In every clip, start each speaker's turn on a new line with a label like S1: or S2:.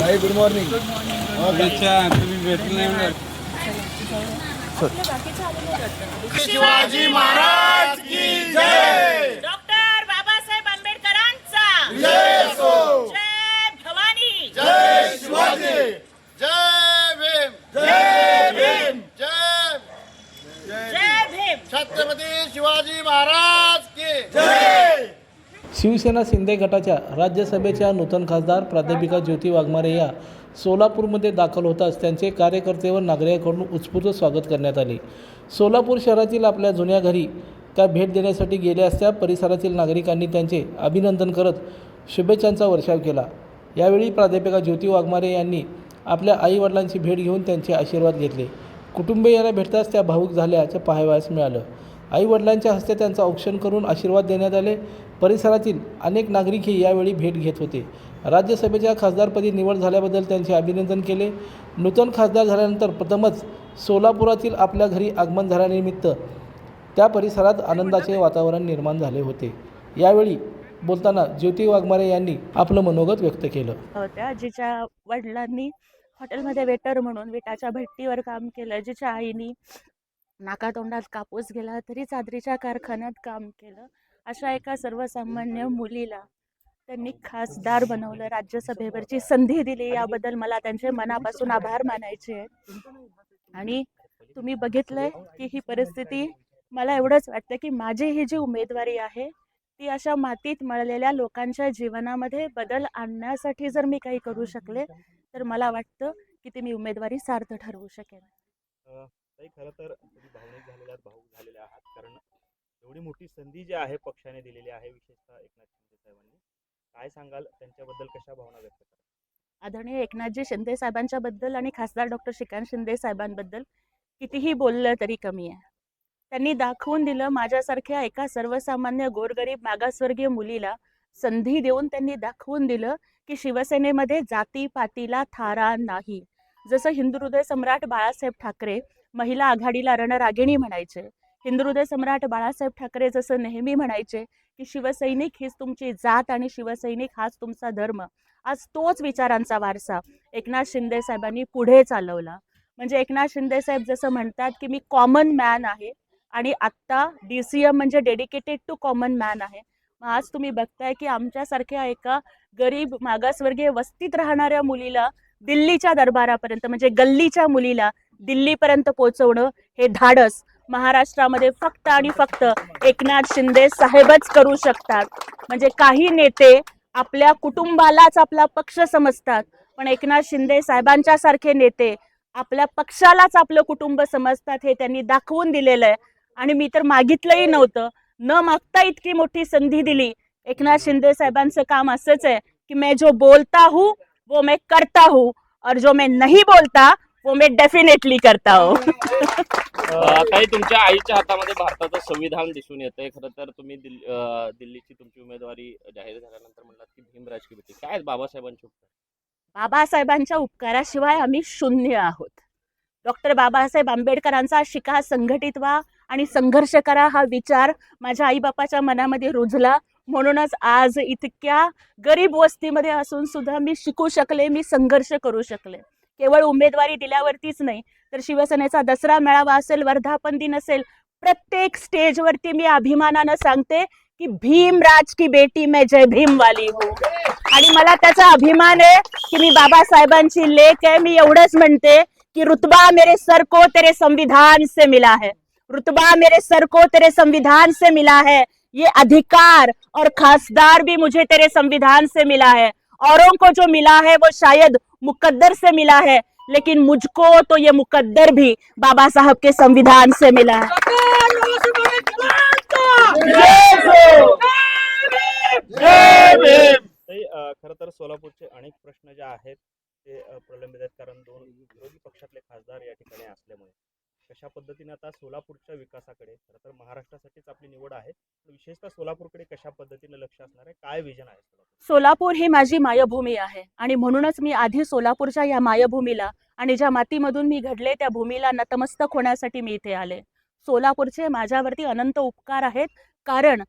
S1: भाई good morning.
S2: शुभेच्छा. तुम्ही भेटले नाही.
S1: शिवाजी महाराज की जय.
S3: डॉक्टर बाबासाहेब आंबेडकरांचा
S1: जय असो.
S3: जय भवानी.
S1: जय शिवाजी.
S4: जय भीम.
S1: जय भीम.
S4: जय
S3: जय भीम.
S4: छत्रपती शिवाजी महाराज की
S1: जय.
S5: शिवसेना शिंदे गटाच्या राज्यसभेच्या नूतन खासदार प्राध्यापिका ज्योती वाघमारे या सोलापूरमध्ये दाखल होताच त्यांचे कार्यकर्ते व नागरिकांकडून उत्स्फूर्त स्वागत करण्यात आले. सोलापूर शहरातील आपल्या जुन्या घरी त्या भेट देण्यासाठी गेल्या असता परिसरातील नागरिकांनी त्यांचे अभिनंदन करत शुभेच्छांचा वर्षाव केला. यावेळी प्राध्यापिका ज्योती वाघमारे यांनी आपल्या आईवडिलांची भेट घेऊन त्यांचे आशीर्वाद घेतले. कुटुंबियांना भेटताच त्या भावूक झाल्याचं पाहावयास मिळालं. आईवडिलांच्या हस्ते त्यांचा औक्षण करून आशीर्वाद देण्यात आले. परिसरातील अनेक नागरिकही यावेळी भेट घेत होते. राज्यसभेच्या खासदारपदी निवड झाल्याबद्दल त्यांचे अभिनंदन केले. नूतन खासदार झाल्यानंतर प्रथमच सोलापुरातील आपल्या घरी आगमन झाल्यानिमित्त त्या परिसरात आनंदाचे वातावरण निर्माण झाले होते. यावेळी बोलताना ज्योती वाघमारे यांनी आपलं मनोगत व्यक्त केलं.
S6: होत्या जिच्या वडिलांनी हॉटेलमध्ये वेटर म्हणून विटाच्या भट्टीवर काम केलं, जिच्या आईनी नाकातोंडात कापूस गेला तरी चादरीच्या कारखान्यात काम केलं, अशा एका सर्वसामान्य मुलीला त्यांनी खासदार बनवलं, राज्यसभेवरची संधी दिली. याबद्दल मला त्यांचे मनापासून आभार मानायचे आहेत. आणि तुम्ही बघितलंय की ही परिस्थिती, मला एवढंच वाटतं की माझी ही जी उमेदवारी आहे ती अशा मातीत मळलेल्या लोकांच्या जीवनामध्ये बदल आणण्यासाठी जर मी काही करू शकले तर मला वाटतं की ती मी उमेदवारी सार्थ ठरवू शकेन.
S7: खरं तर तुम्ही भावूक झालेले आहात, कारण एवढी मोठी संधी जी आहे पक्षाने दिलेली आहे, विशेषतः एकनाथ शिंदे साहेबांनी. काय सांगाल त्यांच्याबद्दल, कशा भावना व्यक्त करा?
S6: आदरणीय एकनाथजी शिंदे साहेबांच्या बद्दल आणि खासदार डॉक्टर श्रीकांत शिंदे साहेबांबद्दल कितीही बोललं तरी कमी आहे. त्यांनी दाखवून दिलं, माझ्यासारख्या एका सर्वसामान्य गोरगरीब मागासवर्गीय मुलीला संधी देऊन त्यांनी दाखवून दिलं की शिवसेनेमध्ये जातीपातीला थारा नाही. जसं हिंदुहृदय सम्राट बाळासाहेब ठाकरे महिला आघाडीला रणरागिणी म्हणायचे, हिंदुहृदय सम्राट बाळासाहेब ठाकरे जसं नेहमी म्हणायचे की शिवसैनिक हीच तुमची जात आणि शिवसैनिक हाच तुमचा धर्म, आज तोच विचारांचा वारसा एकनाथ शिंदे साहेबांनी पुढे चालवला. म्हणजे एकनाथ शिंदे साहेब जसं म्हणतात की मी कॉमन मॅन आहे आणि आत्ता DCM म्हणजे डेडिकेटेड टू कॉमन मॅन आहे. आज तुम्ही बघताय की आमच्यासारख्या एका गरीब मागासवर्गीय वस्तीत राहणाऱ्या मुलीला दिल्लीच्या दरबारापर्यंत, म्हणजे गल्लीच्या मुलीला दिल्लीपर्यंत पोहोचवणं हे धाडस महाराष्ट्रामध्ये फक्त आणि फक्त एकनाथ शिंदे साहेबच करू शकतात. म्हणजे काही नेते आपल्या कुटुंबालाच आपला पक्ष समजतात, पण एकनाथ शिंदे साहेबांच्या सारखे नेते आपल्या पक्षालाच आपलं कुटुंब समजतात, हे त्यांनी दाखवून दिलेलं आहे. आणि मी तर मागितलंही नव्हतं, न मागता इतकी मोठी संधी दिली. एकनाथ शिंदे साहेबांचं काम असंच आहे की मैं जो बोलता हूँ वो मैं करता हूँ और जो मैं नहीं बोलता वो मैं डेफिनेटली करता हूँ.
S8: ताई, तुमच्या आईच्या हातामध्ये भारताचं संविधान दिसून येतंय. खरं तर तुम्ही दिल्लीची तुमची उमेदवारी जाहीर झाल्यानंतर म्हणलात की भीमराज की बेटी, काय बाबासाहेबांचे उपकार?
S6: बाबासाहेबांच्या उपकाराशिवाय आम्ही शून्य आहोत. डॉक्टर बाबासाहेब आंबेडकरांचा शिका संघटित व्हा आणि संघर्ष करा हा विचार माझ्या आईबापाच्या मनामध्ये रुजला. म्हणूनच आज इतक्या गरीब वस्तीमध्ये असून सुद्धा मी शिकू शकले, मी संघर्ष करू शकले. केवळ उमेदवारी दिल्यावरतीच नाही, तर शिवसेनेचा दसरा मेळावा असेल, वर्धापन दिन असेल, प्रत्येक स्टेजवरती मी अभिमानानं सांगते की भीमराज की बेटी मैं जय भीम वाली हूँ. आणि मला त्याचा अभिमान आहे की मी बाबासाहेबांची लेक आहे. मी एवढंच म्हणते कि रुतबा मेरे सर को तेरे संविधान से मिला है, रुतबा मेरे सर को तेरे संविधान से मिला है, ये अधिकार और खासदार भी मुझे तेरे संविधान से मिला है. औरों को जो मिला है वो शायद मुकद्दर से मिला है, लेकिन मुझको तो ये मुकद्दर भी बाबा साहब के संविधान से मिला है.
S7: खरं तर सोलापूरचे अनेक प्रश्न जे आहेत ते प्रलंबित आहेत, कारण दोन विरोधी पक्षातले खासदार या ठिकाणी असल्यामुळे कशा पद्धतीने आता सोलापूरच्या विकासाकडे, खरं तर महाराष्ट्रासाठीच आपली निवड आहे, विशेषतः सोलापूरकडे कशा पद्धतीने लक्ष असणार आहे, काय विजन आहे?
S6: सोलापूर ही माझी मायभूमी आहे आणि म्हणूनच मी आधी सोलापूरच्या या मायभूमीला आणि ज्या मातीमधून मी घडले त्या भूमीला नतमस्तक होण्यासाठी मी इथे आले. सोलापूरचे माझ्यावरती अनंत उपकार आहेत, कारण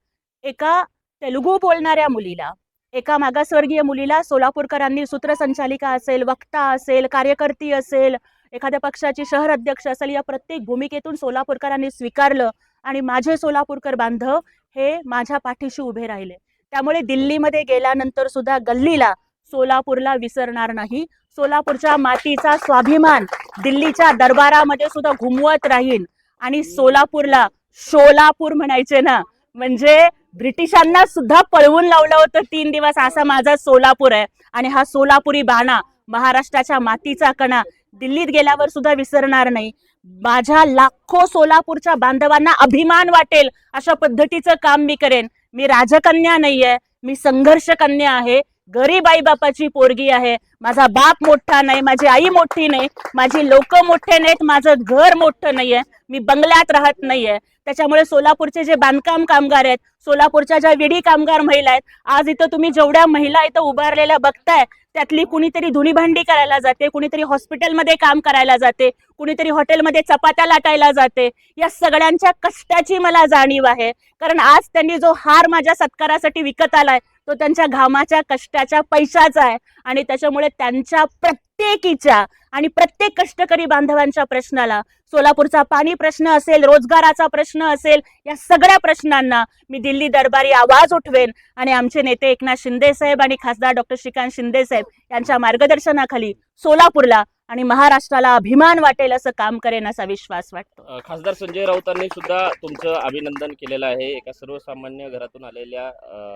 S6: एका तेलुगू बोलणाऱ्या मुलीला, एका मागासवर्गीय मुलीला सोलापूरकरांनी सूत्रसंचालिका असेल, वक्ता असेल, कार्यकर्ती असेल, एखाद्या पक्षाची शहर अध्यक्ष असेल, या प्रत्येक भूमिकेतून सोलापूरकरांनी स्वीकारलं आणि माझे सोलापूरकर बांधव हे माझ्या पाठीशी उभे राहिले. त्यामुळे दिल्लीमध्ये गेल्यानंतर सुद्धा गल्लीला सोलापूरला विसरणार नाही. सोलापूरच्या मातीचा स्वाभिमान दिल्लीच्या दरबारामध्ये सुद्धा घुमवत राहीन आणि सोलापूरला शोलापूर म्हणायचे ना, म्हणजे ब्रिटिशांना सुद्धा पळवून लावलं होतं 3 दिवस. असा माझा सोलापूर आहे आणि हा सोलापुरी बाणा, महाराष्ट्राच्या मातीचा कणा दिल्लीत गेल्यावर सुद्धा विसरणार नाही. माझ्या लाखो सोलापूरच्या बांधवांना अभिमान वाटेल अशा पद्धतीचं काम मी करेन. मी राजकन्या नाहीये, मी संघर्ष कन्या आहे, गरीब आई बापाची पोरगी आहे. माझा बाप मोठा नाही, माझी आई मोठी नाही, माझी लोक मोठे नाहीत, माझं घर मोठं नाहीये, मी बंगल्यात राहत नाहीये. त्याच्यामुळे सोलापूरचे जे बांधकाम कामगार आहेत, सोलापूरच्या ज्या विडी कामगार महिला आहेत, आज इथं तुम्ही जेवढ्या महिला इथं उभारलेल्या बघताय, त्यातली कुणीतरी धुणी भांडी करायला जाते, कुणीतरी हॉस्पिटलमध्ये काम करायला जाते, कुणीतरी हॉटेलमध्ये चपात्या लाटायला जाते. या सगळ्यांच्या कष्टाची मला जाणीव आहे. कारण आज त्यांनी जो हार माझ्या सत्कारासाठी विकत आलाय तो त्यांच्या घामाच्या कष्टाच्या पैशाचा आहे आणि त्याच्यामुळे त्यांच्या प्रत्येकीच्या आणि प्रत्येक कष्टकरी बांधवांच्या प्रश्नाला, सोलापूरचा पाणी प्रश्न असेल, रोजगाराचा प्रश्न असेल, या सगळ्या प्रश्नांना मी दिल्ली दरबारी आवाज उठवेन आणि आमचे नेते एकनाथ शिंदे साहेब आणि खासदार डॉक्टर श्रीकांत शिंदे साहेब यांच्या मार्गदर्शनाखाली सोलापूरला आणि महाराष्ट्राला अभिमान वाटेल असं काम करेन असा विश्वास वाटतो.
S8: खासदार संजय राऊतांनी सुद्धा तुमचं अभिनंदन केलेलं आहे. एका सर्वसामान्य घरातून आलेल्या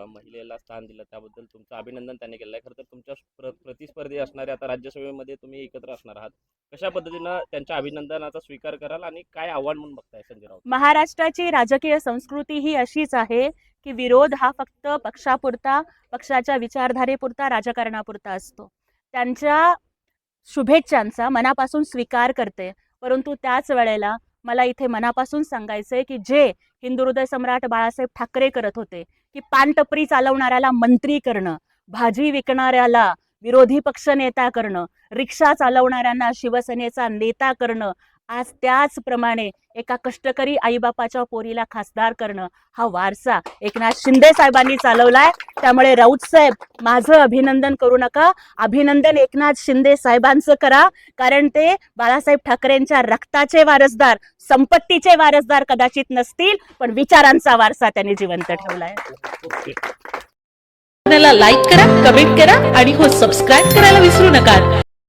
S8: महिलेला स्थान दिलं त्याबद्दल तुमचं अभिनंदन त्यांनी केलं आहे. खरं तर तुमच्या प्रतिस्पर्धी असणारे आता राज्यसभेमध्ये तुम्ही एकत्र असणार आहात. कशा पद्धतीनं त्यांच्या अभिनंदनाचा स्वीकार कराल आणि काय आव्हान म्हणून बघताय संजय राऊत?
S6: महाराष्ट्राची राजकीय संस्कृती ही अशीच आहे की विरोध हा फक्त पक्षापुरता, पक्षाच्या विचारधारेपुरता, राजकारणापुरता असतो. त्यांच्या शुभेच्छांचा मनापासून स्वीकार करते, परंतु त्याच वेळेला मला इथे मनापासून सांगायचंय की जे हिंदू हृदय सम्राट बाळासाहेब ठाकरे करत होते की पानटपरी चालवणाऱ्याला मंत्री करणं, भाजी विकणाऱ्याला विरोधी पक्ष नेता करणं, रिक्षा चालवणाऱ्यांना शिवसेनेचा नेता करणं, आज त्याचप्रमाणे एका कष्टकरी आईबापाच्या पोरीला खासदार करणं हा वारसा एकनाथ शिंदे साहेबांनी चालवलाय. त्यामुळे राऊत साहेब, माझं अभिनंदन करू नका, अभिनंदन एकनाथ शिंदे साहेबांचं करा. कारण ते बाळासाहेब ठाकरेंच्या रक्ताचे वारसदार, संपत्तीचे वारसदार कदाचित नसतील, पण विचारांचा वारसा त्यांनी जिवंत ठेवलाय.
S9: लाईक करा, कमेंट करा आणि हो सबस्क्राईब करायला विसरू नका.